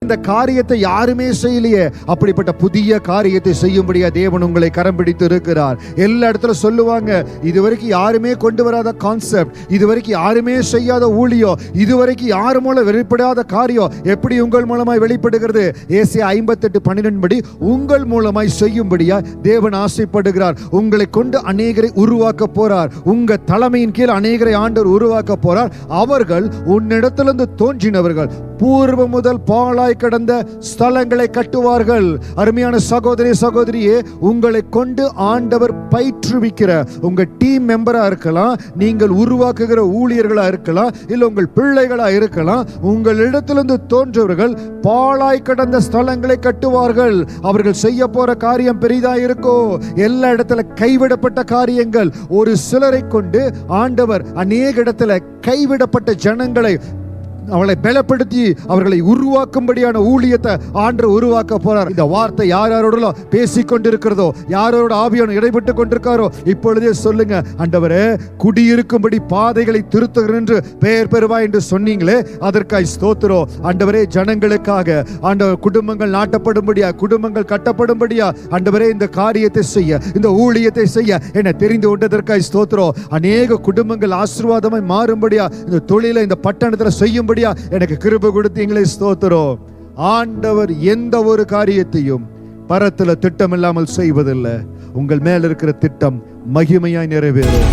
இந்த காரியத்தை யாருமே செய்யலையே, அப்படிப்பட்ட புதிய காரியத்தை செய்யும்படியா தேவன் உங்களை கரம் பிடித்து இருக்கிறார். எல்லா இடத்துல சொல்லுவாங்க, இதுவரைக்கும் யாருமே கொண்டு வராத கான்செப்ட், இதுவரைக்கும் யாருமே செய்யாத ஊழியம், இதுவரைக்கும் யாரு மூலம் வெளிப்படாத காரியம் எப்படி உங்கள் மூலமாய் வெளிப்படுகிறது? ஏசாயா 58:12 படி உங்கள் மூலமாய் செய்யும்படியா தேவன் ஆசைப்படுகிறார். உங்களை கொண்டு அநேகரை உருவாக்க போறார். உங்க தலைமையின் கீழ் அநேகரை ஆண்டவர் உருவாக்க போறார். அவர்கள் உன்னிடத்திலிருந்து தோன்றினவர்கள், பூர்வ முதல் பாழாய் கடந்த ஸ்தலங்களை கட்டுவார்கள். அருமையான சகோதரி சகோதரியே, உங்களை கொண்டு ஆண்டவர் பயிற்றுவிக்கிற உங்க டீம் மெம்பரா இருக்கலாம், நீங்கள் உருவாக்குகிற ஊழியர்களா இருக்கலாம், இல்ல உங்கள் பிள்ளைகளா இருக்கலாம், உங்களிடத்திலிருந்து தோன்றவர்கள் பாழாய் கடந்த ஸ்தலங்களை கட்டுவார்கள். அவர்கள் செய்ய போற காரியம் பெரிதா இருக்கும். எல்லா இடத்துல கைவிடப்பட்ட காரியங்கள். ஒரு சிலரை கொண்டு ஆண்டவர் அநேக இடத்துல கைவிடப்பட்ட ஜனங்களை அவளை பலப்படுத்தி அவர்களை உருவாக்கும்படியான ஊழியத்தை ஆண்டவர் உருவாக்க போறார். இந்த வார்த்தை யார் யாரோட பேசிக் கொண்டிருக்கிறதோ, யாரோட ஆவியான இடைப்பட்டு கொண்டிருக்காரோ, இப்பொழுதே சொல்லுங்க, ஆண்டவரே குடியிருக்கும்படி பாதைகளை திருத்துகிறேன் என்று பெயர் பெறுவாய் என்று சொன்னீங்களே, அதற்காய் ஸ்தோத்திரம். ஆண்டவரே, ஜனங்களுக்காக ஆண்டவர் குடும்பங்கள் நாட்டப்படும்படியா, குடும்பங்கள் கட்டப்படும்படியா ஆண்டவரே இந்த காரியத்தை செய்ய, இந்த ஊழியத்தை செய்ய என்னை தெரிந்து கொண்டதற்காய் ஸ்தோத்திரம். அநேக குடும்பங்கள் ஆசீர்வாதமாய் மாறும்படியா, இந்த தொழிலை இந்த பட்டணத்தில் செய்யும்படி எனக்கு கிருபை கொடுத்தீங்களே, ஸ்தோத்திரம். ஆண்டவர் எந்த ஒரு காரியத்தையும் பரத்துல திட்டம் இல்லாமல் செய்வதில்லை. உங்கள் மேல் இருக்கிற திட்டம் மகிமையாய் நிறைவேறும்.